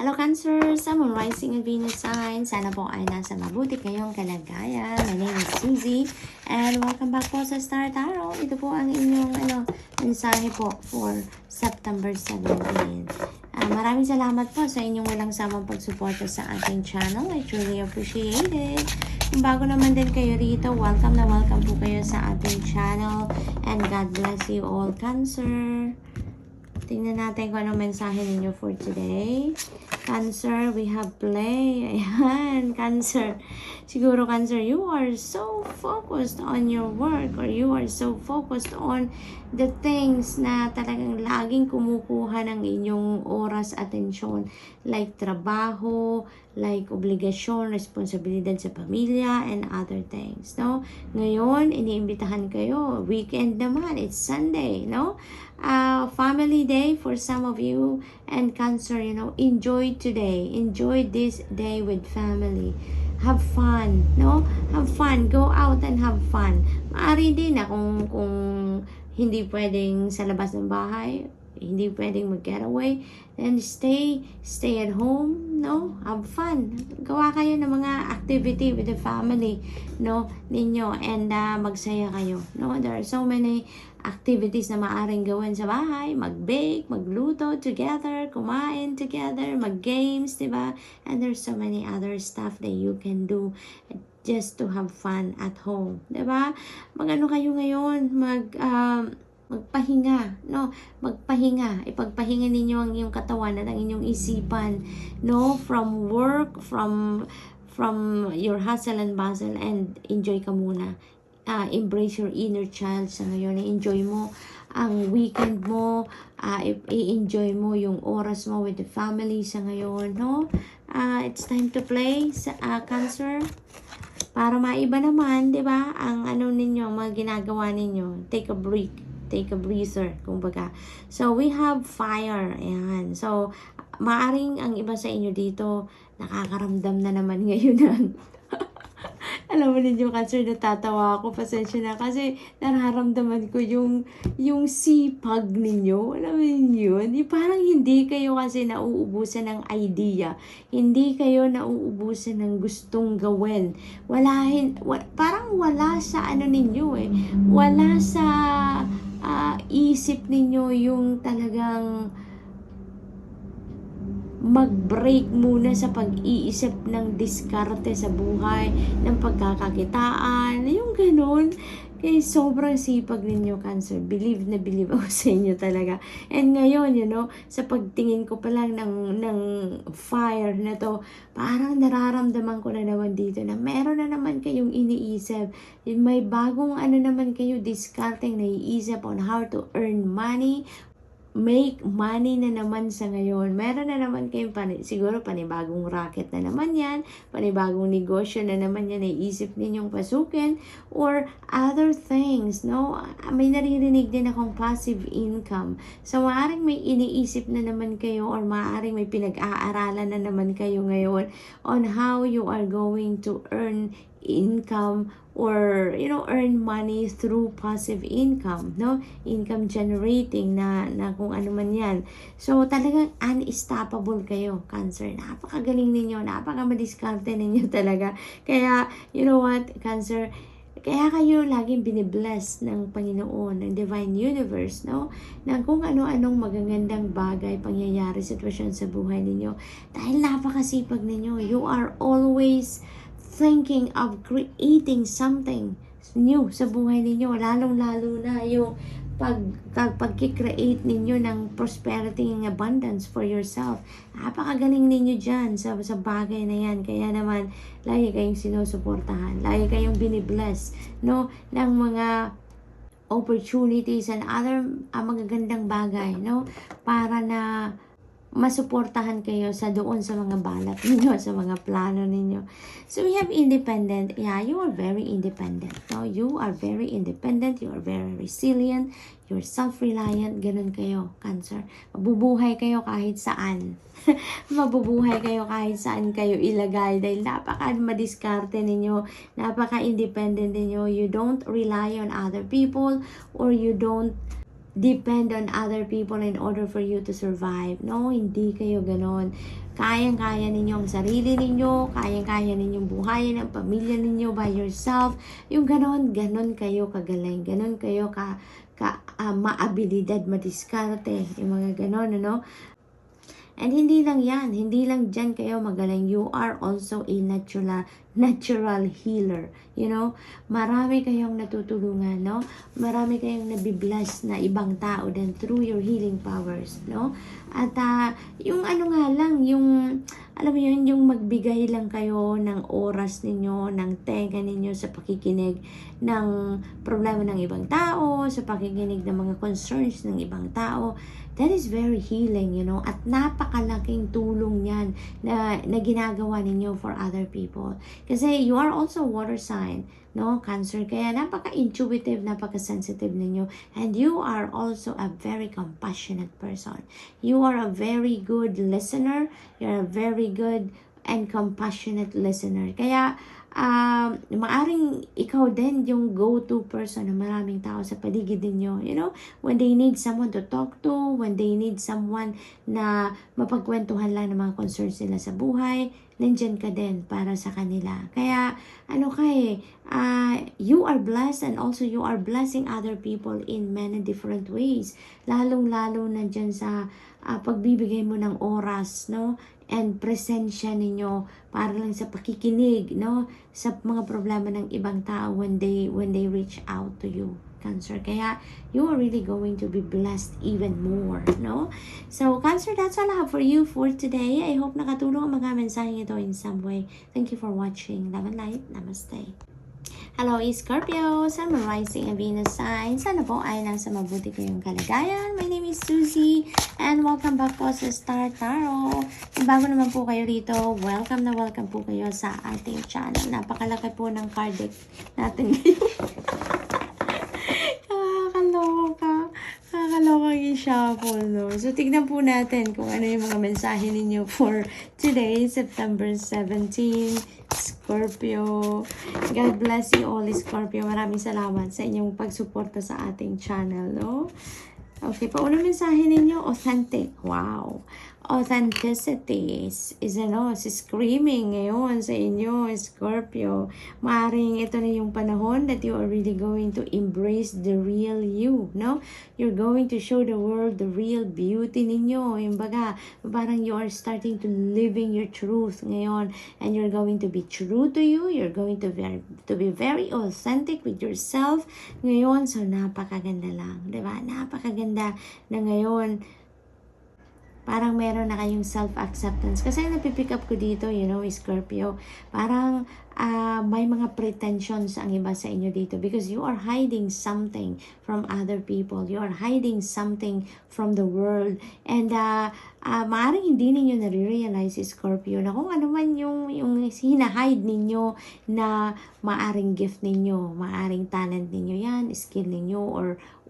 Hello Cancer, sa Moon Rising and Venus sign. Sana po ay nasa mabuti kayong kalagayan. My name is Suzy and welcome back po sa Star Tarot. Ito po ang inyong mensahe po for September 17. Maraming salamat po sa inyong walang samang pagsuporta sa ating channel. I truly appreciate it. Kung bago naman din kayo rito, welcome na welcome po kayo sa ating channel and God bless you all Cancer. Tingnan natin kung anong mensahe ninyo for today. Cancer, we have play. Ayan, Cancer. Siguro, Cancer, you are so focused on your work or you are so focused on the things na talagang laging kumukuha ng inyong oras, atensyon. Like trabaho, like obligasyon, responsibilidad sa pamilya, and other things, no? Ngayon, iniimbitahan kayo. Weekend naman. It's Sunday, no? Family day for some of you, and Cancer, enjoy today. Enjoy this day with family. Have fun, no? Have fun. Go out and have fun. Maaari din na kung hindi pwedeng sa labas ng bahay, hindi pwedeng mag-getaway, then stay at home, no? Have fun. Gawa kayo ng mga activity with the family, no? Ninyo, and magsaya kayo, no? There are so many activities na maaaring gawin sa bahay, mag-bake, magluto together, kumain together, mag-games, diba? And there's so many other stuff that you can do just to have fun at home, diba? Mag-ano kayo ngayon, magpahinga, no? Magpahinga. Ipagpahinga ninyo ang iyong katawan at ang inyong isipan, no? From work, from your hustle and bustle, and enjoy ka muna. Embrace your inner child sa ngayon. Enjoy mo ang weekend mo. I-enjoy mo yung oras mo with the family sa ngayon, no? It's time to play sa Cancer. Para maiba naman, 'di ba? Ang ninyo, mga ginagawa ninyo. Take a break. Take a breather, kumbaga. So, we have fire. Ayan. So, maaring ang iba sa inyo dito, nakakaramdam na naman ngayon ng alam mo ninyo, Cancer, natatawa ako. Pasensya na kasi nararamdaman ko yung sipag ninyo. Alam mo ninyo, parang hindi kayo kasi nauubusan ng idea. Hindi kayo nauubusan ng gustong gawin. Parang wala sa ninyo eh. Wala sa isip ninyo yung talagang mag-break muna sa pag-iisip ng diskarte sa buhay, ng pagkakakitaan, yung ganun. Kaya sobrang sipag ninyo, Cancer. Believe na believe ako sa inyo talaga. And ngayon, sa pagtingin ko pa lang ng fire na to, parang nararamdaman ko na naman dito na meron na naman kayong iniisip. May bagong naman kayo discarding naiisip on how to earn money, make money na naman sa ngayon. Meron na naman kayong siguro panibagong racket na naman yan, panibagong negosyo na naman yan naisip ninyong pasukin, or other things, no? May naririnig din akong passive income. So, maaaring may iniisip na naman kayo, or maaaring may pinag-aaralan na naman kayo ngayon on how you are going to earn income or earn money through passive income, no? Income generating na kung ano man yan. So talagang unstoppable kayo, Cancer. Napakagaling ninyo, napaka-madiskarte ninyo talaga. Kaya you know what, Cancer, kaya kayo laging binibless ng Panginoon, ng Divine Universe, no? Na kung ano-anong magagandang bagay, pangyayari, sitwasyon sa buhay ninyo. Dahil napakasipag ninyo. You are always thinking of creating something new sa buhay ninyo, lalong-lalo na yung pag-create ninyo ng prosperity and abundance for yourself. Napakagaling ninyo dyan sa bagay na yan. Kaya naman, lagi kayong sinusuportahan, lagi kayong binibless, no, ng mga opportunities and other magagandang bagay, no, para na masuportahan kayo sa doon sa mga balat ninyo, sa mga plano ninyo. So, we have independent. Yeah, you are very independent. No? You are very independent. You are very resilient. You're self-reliant. Ganun kayo, Cancer. Mabubuhay kayo kahit saan. Mabubuhay kayo kahit saan kayo ilagay dahil napaka-madiskarte ninyo, napaka-independent ninyo. You don't rely on other people or you don't depend on other people in order for you to survive. No, hindi kayo ganon. Kayang-kaya ninyo ang sarili ninyo, kayang-kaya ninyong buhayin ang pamilya ninyo by yourself. Yung ganon kayo kagaling, ganon kayo maabilidad, madiskarte, yung mga ganon, ano? And hindi lang yan, hindi lang dyan kayo magaling. You are also a natural healer. You know, marami kayong natutulungan, no? Marami kayong nabibless na ibang tao then through your healing powers, no? At yung ano nga lang, yung alam mo yun, yung magbigay lang kayo ng oras ninyo, ng tenga ninyo sa pakikinig ng problema ng ibang tao, sa pakikinig ng mga concerns ng ibang tao. That is very healing, you know, at napakalaking tulong yan na ginagawa ninyo for other people. Kasi you are also water sign, no, Cancer, kaya napaka-intuitive, napaka-sensitive ninyo, and you are also a very compassionate person. You are a very good listener, you're a very good and compassionate listener. Kaya, maaring ikaw din yung go-to person ng maraming tao sa paligid ninyo. You know, when they need someone to talk to, when they need someone na mapagkwentuhan lang ng mga concerns nila sa buhay, nandyan ka din para sa kanila. Kaya, you are blessed and also you are blessing other people in many different ways. Lalong-lalo na dyan sa pagbibigay mo ng oras, no? And presensya ninyo para lang sa pakikinig, no, sa mga problema ng ibang tao when they reach out to you, Cancer. Kaya you are really going to be blessed even more, no? So Cancer, that's all I have for you for today. I hope nakatulong ang mga mensahe ito in some way. Thank you for watching. Love and light. Namaste. Hello, Scorpio, Sun, Moon, Rising, and Venus sign. Sana po ay nasa mabuti kayong kalagayan. My name is Susie, and welcome back po sa Star Tarot. Kung bago naman po kayo rito, welcome na welcome po kayo sa ating channel. Napakalaki po ng card deck natin ngayon. Kakaloka i-shuffle, no? So, tignan po natin kung ano yung mga mensahe ninyo for today, September 17, Scorpio. God bless you all, Scorpio. Maraming salamat sa inyong pagsuporta sa ating channel, no? Okay, paunang mensahe ninyo, authentic. Wow. Authenticity is screaming ngayon sa inyo, Scorpio. Maaring ito na yung panahon that you are really going to embrace the real you, no? You're going to show the world the real beauty ninyo. Yung baga, parang you are starting to living your truth ngayon, and you're going to be true to you. You're going to be very authentic with yourself ngayon. So, napakaganda lang, diba? Napakaganda na ngayon parang meron na kayong self-acceptance. Kasi napipick up ko dito, you know, Scorpio, parang may mga pretensions ang iba sa inyo dito because you are hiding something from other people. You are hiding something from the world. And maaaring hindi ninyo nare-realize, Scorpio, na kung ano man yung hinahide ninyo na maaring gift ninyo, maaring talent ninyo yan, skill ninyo,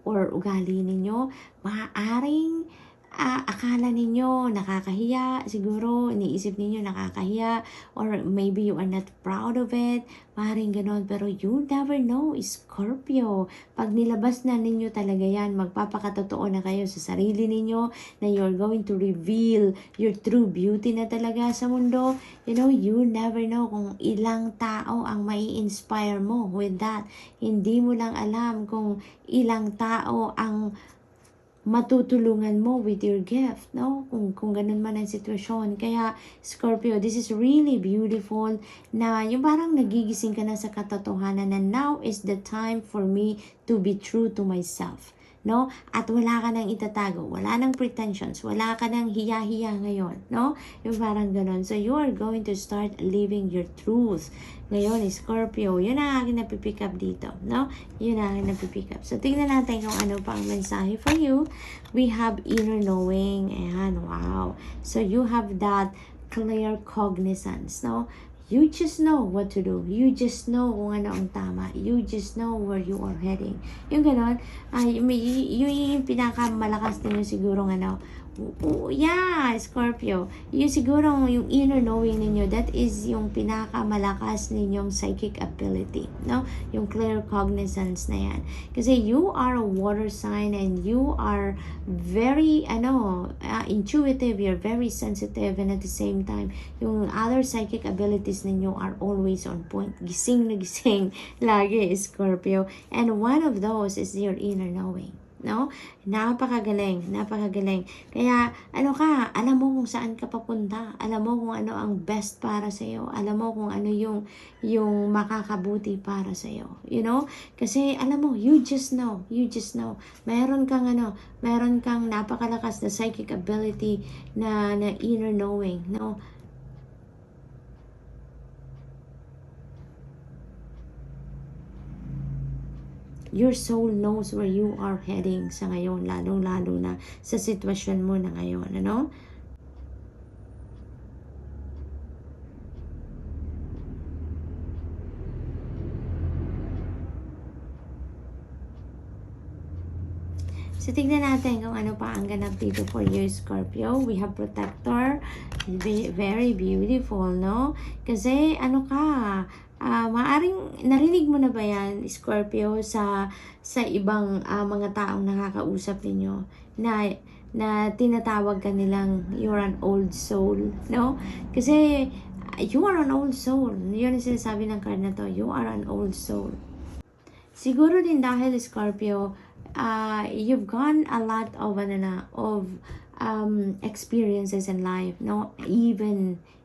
or ugali ninyo, maaring akala ninyo nakakahiya, siguro iniisip ninyo nakakahiya, or maybe you are not proud of it, maaaring ganon, pero you never know, Scorpio. Pag nilabas na ninyo talaga yan, magpapakatotoo na kayo sa sarili ninyo na you're going to reveal your true beauty na talaga sa mundo. You know, you never know kung ilang tao ang mai-inspire mo with that. Hindi mo lang alam kung ilang tao ang matutulungan mo with your gift, no? Kung ganun man ang sitwasyon. Kaya, Scorpio, this is really beautiful na yung parang nagigising ka na sa katotohanan na now is the time for me to be true to myself, no? At wala ka nang itatago, wala nang pretensions, wala ka nang hiya-hiya ngayon, no? Yung parang ganun. So, you are going to start living your truth. Ngayon, Scorpio, yun ang aking napipick up dito, no? Yun ang aking napipick up. So, tingnan natin kung ano pa ang mensahe for you. We have inner knowing. Ayan, wow. So, you have that clear cognizance, no? You just know what to do. You just know kung ano ang tama. You just know where you are heading. Yung ganon, yun yung pinakamalakas ninyo siguro Yeah, Scorpio. Yung siguro yung inner knowing ninyo, that is yung pinakamalakas ninyong psychic ability, no? Yung clear cognizance na yan. Kasi you are a water sign and you are very, intuitive, you're very sensitive, and at the same time, yung other psychic abilities ninyo are always on point. Gising na gising lagi, Scorpio. And one of those is your inner knowing. No? Napakagaling, napakagaling. Kaya, alam mo kung saan ka papunta. Alam mo kung ano ang best para sa iyo. Alam mo kung ano yung makakabuti para sa iyo. You know? Kasi, alam mo, you just know. You just know. Meron kang napakalakas na psychic ability na inner knowing. No? Your soul knows where you are heading sa ngayon, lalong-lalo na sa sitwasyon mo na ngayon, ano? So, tignan natin kung ano pa ang ganap dito for you, Scorpio. We have Protector. Very beautiful, no? Kasi, maaring narinig mo na ba yan, Scorpio, sa ibang mga taong nakakausap ninyo na tinatawag ka nilang you're an old soul, no? Kasi, you are an old soul. Yun ang sinasabi ng card na to. You are an old soul. Siguro din dahil, Scorpio, you've gone a lot of experiences in life, no?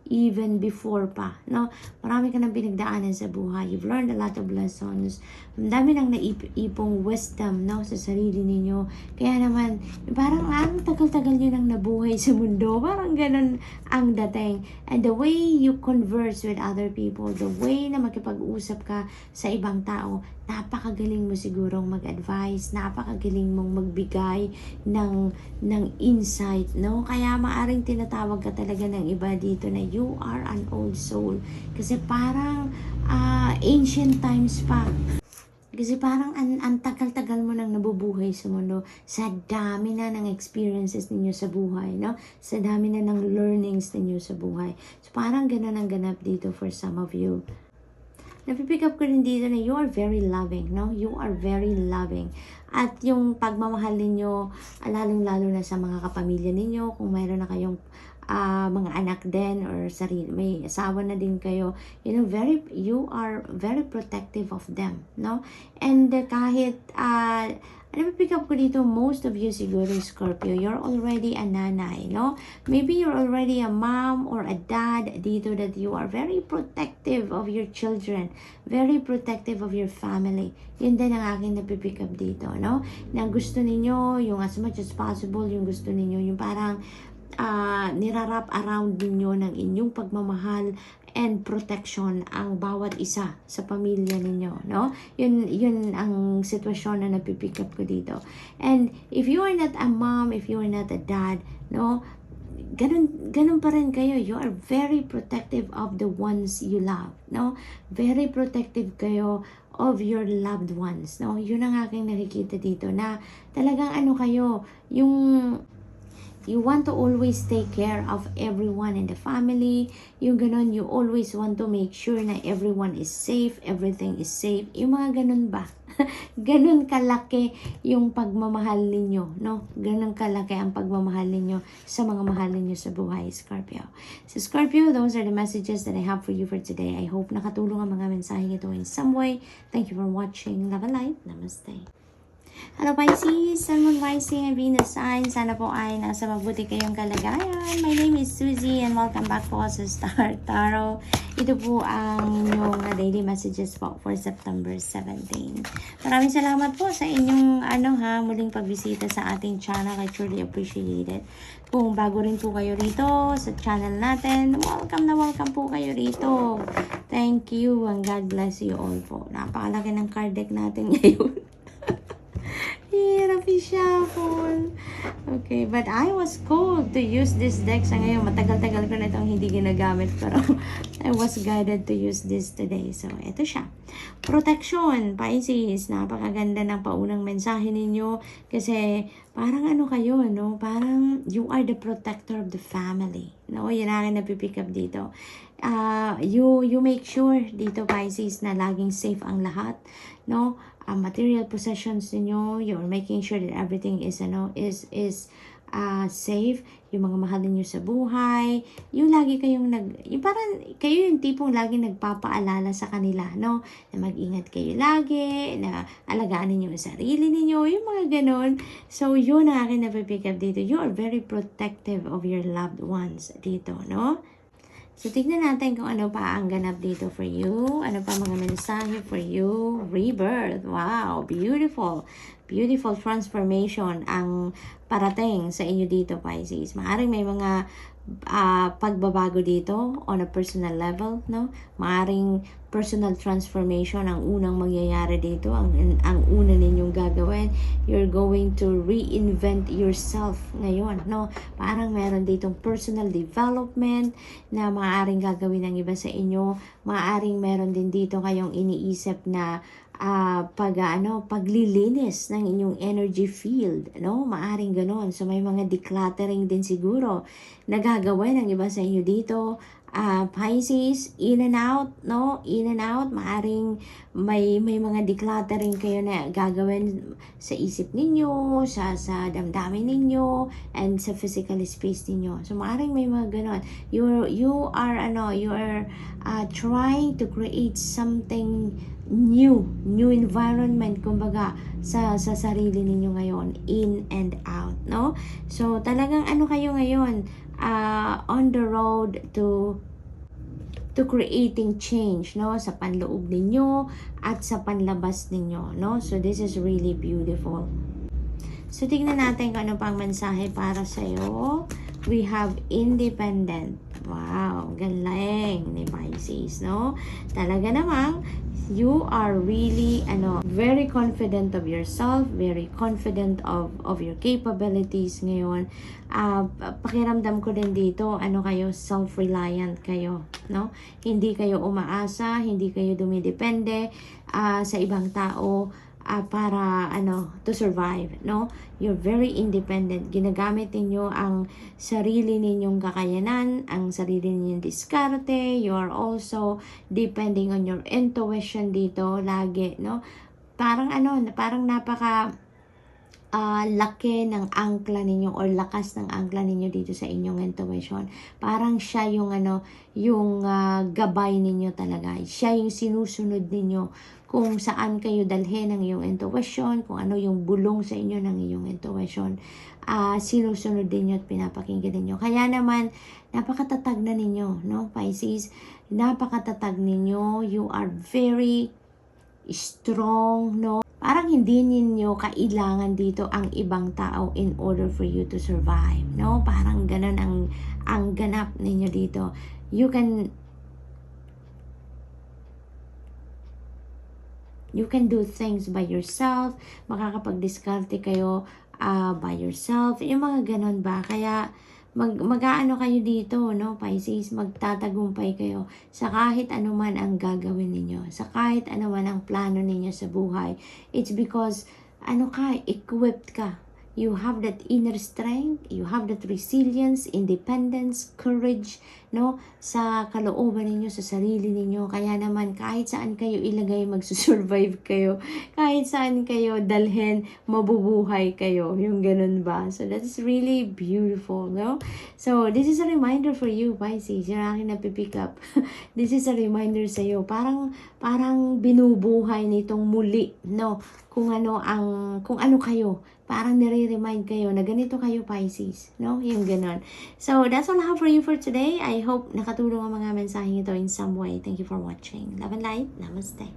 Even before pa, no? Marami ka nang pinagdaanan sa buhay. You've learned a lot of lessons. Ang dami nang naipong wisdom, no? Sa sarili ninyo. Kaya naman, parang ang tagal-tagal nyo nang nabuhay sa mundo. Parang ganun ang dating. And the way you converse with other people, the way na makipag-usap ka sa ibang tao, napakagaling mo sigurong mag-advise, napakagaling mong magbigay ng insight, no? Kaya maaring tinatawag ka talaga ng iba dito na you are an old soul. Kasi parang ancient times pa. Kasi parang ang tagal-tagal mo nang nabubuhay sa mundo. Sa dami na ng experiences ninyo sa buhay, no? Sa dami na ng learnings ninyo sa buhay. So parang ganun ang ganap dito for some of you. Napipick up ko rin dito na you are very loving, no? You are very loving. At yung pagmamahal ninyo, lalong-lalo na sa mga kapamilya ninyo, kung mayroon na kayong mga anak din or sarili, may asawa na din kayo, you are very protective of them, no? And kahit pick up ko dito, most of you siguro, Scorpio, you're already a nanay, no? Maybe you're already a mom or a dad dito, that you are very protective of your children, very protective of your family. Yun din ang aking napipick up dito, no? Na gusto ninyo, yung as much as possible, yung gusto ninyo, yung parang nirarap around ninyo ng inyong pagmamahal and protection ang bawat isa sa pamilya ninyo, no? Yun ang sitwasyon na napipick up ko dito. And if you are not a mom, if you are not a dad, no? Ganun pa rin kayo. You are very protective of the ones you love, no? Very protective kayo of your loved ones, no? Yun ang aking nakikita dito, na talagang kayo, you want to always take care of everyone in the family. Yung ganon, you always want to make sure na everyone is safe, everything is safe. Yung mga ganon ba? Ganon kalaki yung pagmamahal ninyo, no? Ganon kalaki ang pagmamahal ninyo sa mga mahal ninyo sa buhay, Scorpio. So, Scorpio, those are the messages that I have for you for today. I hope nakatulong ang mga mensahe ito in some way. Thank you for watching. Love and light. Namaste. Hello Pisces, Sun, Moon, Rising, and Venus sign. Sana po ay nasa mabuti kayong kalagayan. My name is Suzy and welcome back po sa Star Tarot. Ito po ang inyong daily messages po for September 17. Maraming salamat po sa inyong muling pagbisita sa ating channel. I truly appreciate it. Kung bago rin po kayo rito sa channel natin, welcome na welcome po kayo rito. Thank you and God bless you all po. Napakalaki ng card deck natin ngayon. Hirap i-shuffle. Okay, but I was called to use this deck sa ngayon. Matagal-tagal ko na itong hindi ginagamit, pero I was guided to use this today. So, ito siya. Protection, Pisces. Napakaganda ng paunang mensahe ninyo kasi parang ano kayo, no? Parang you are the protector of the family. No? Yan akin napipick up dito. You make sure dito, Pisces, na laging safe ang lahat, no? Material possessions niyo, you're making sure that everything is safe, yung mga mahal niyo sa buhay, yung lagi kayong yung parang kayo yung tipong lagi nagpapaalala sa kanila, no? Na mag-ingat kayo lagi, na alagaan niyo ang sarili niyo, yung mga ganon. So, yun ang akin napipick up dito. You are very protective of your loved ones dito, no? So, tignan natin kung ano pa ang ganap dito for you. Ano pa mga mensahe for you. Rebirth. Wow, beautiful. Beautiful transformation ang parating sa inyo dito, Pisces. Maaring may mga pagbabago dito on a personal level, no? Maaring personal transformation ang unang mangyayari dito, ang una ninyong gagawin. You're going to reinvent yourself ngayon, no? Parang meron ditong personal development na maaring gagawin ng iba sa inyo. Maaring meron din dito kayong iniisip na paglilinis ng inyong energy field, no? Maaring ganon. So, may mga decluttering din siguro na gagawin ng iba sa inyo dito. Pisces, in and out, no? In and out. Maaring may mga decluttering kayo na gagawin sa isip ninyo, sa damdamin ninyo, and sa physical space ninyo. So, maaring may mga ganon. You are trying to create something new environment, kumbaga, sa sarili ninyo ngayon, in and out, no? So, talagang ano kayo ngayon, on the road to creating change, no? Sa panloob ninyo at sa panlabas ninyo, no? So, this is really beautiful. So, tignan natin kung ano pang mensahe para sa'yo. We have independent. Wow, galing ni Pisces, no? Talaga namang you are really very confident of yourself, very confident of your capabilities ngayon. Pakiramdam ko din dito, kayo, self-reliant kayo, no? Hindi kayo umaasa, hindi kayo dumidepende sa ibang tao para to survive, no? You're very independent. Ginagamit niyo ang sarili ninyong kakayanan, ang sarili ninyong diskarte. You are also depending on your intuition dito lagi, no? Parang parang napaka laki ng angkla ninyo or lakas ng angkla ninyo dito sa inyong intuition. Parang siya yung gabay ninyo talaga. Siya yung sinusunod ninyo kung saan kayo dalhin ng iyong intuition, kung ano yung bulong sa inyo ng iyong intuition. Sinusunod ninyo at pinapakinggan ninyo. Kaya naman, napakatatag na ninyo, no, Pisces? Napakatatag ninyo. You are very strong, no? Parang hindi ninyo kailangan dito ang ibang tao in order for you to survive, no? Parang ganun ang ganap ninyo dito. You can do things by yourself. Makakapag-discarte kayo by yourself. Yung mga ganun ba? Kaya mag-aano kayo dito, no, Pisces? Magtatagumpay kayo sa kahit anuman ang gagawin ninyo. Sa kahit anuman ang plano ninyo sa buhay. It's because, equipped ka. You have that inner strength, you have that resilience, independence, courage, no? Sa kalooban ninyo, sa sarili ninyo. Kaya naman, kahit saan kayo ilagay, magsusurvive kayo. Kahit saan kayo dalhin, mabubuhay kayo. Yung ganun ba? So, that's really beautiful, no? So, this is a reminder for you, Pisces. Yung aking napipick up. This is a reminder sa'yo. Parang binubuhay nitong muli, no? Kung ano kayo. Parang nire-remind kayo na ganito kayo, Pisces, no? Yung ganon. So, that's all I have for you for today. I hope nakatulong ang mga mensaheng ito in some way. Thank you for watching. Love and light. Namaste.